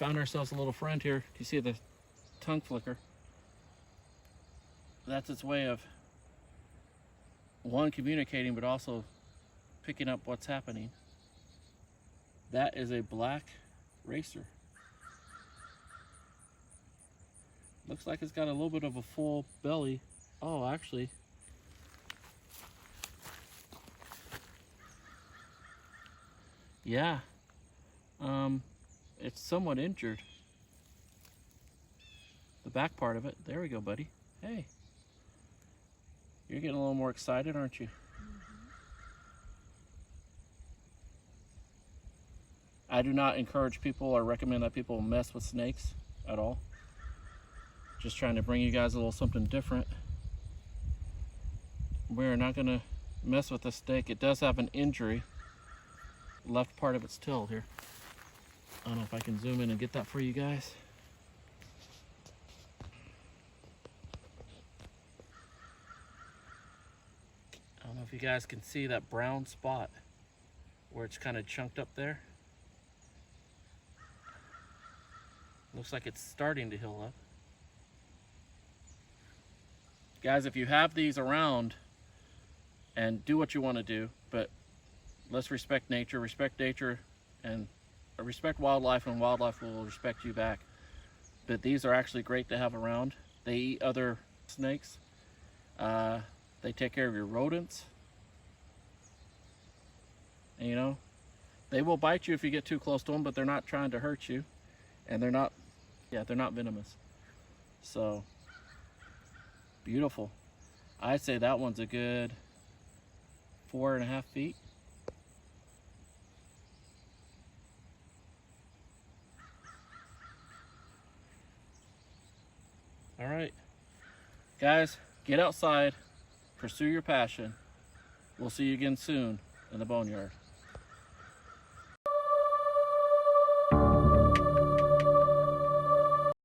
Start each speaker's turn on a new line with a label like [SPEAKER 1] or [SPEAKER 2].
[SPEAKER 1] found ourselves a little friend here. You see the tongue flicker? That's its way of, one, communicating, but also picking up what's happening. That is a black racer. Looks like it's got a little bit of a full belly. Oh, actually, yeah, it's somewhat injured. The back part of it. There we go, buddy. Hey, you're getting a little more excited, aren't you? I do not encourage people or recommend that people mess with snakes at all. Just trying to bring you guys a little something different. We're not gonna mess with the snake. It does have an injury. Left part of its tail here. I don't know if I can zoom in and get that for you guys. I don't know if you guys can see that brown spot where it's kind of chunked up there. Looks like it's starting to heal up. Guys, if you have these around, and do what you want to do, but let's respect nature, and respect wildlife, and wildlife will respect you back. But these are actually great to have around. They eat other snakes. They take care of your rodents. And, you know, they will bite you if you get too close to them, but they're not trying to hurt you. And they're not, yeah, they're not venomous. So, beautiful. I'd say that one's a good 4.5 feet. All right, guys, get outside, pursue your passion. We'll see you again soon in the boneyard.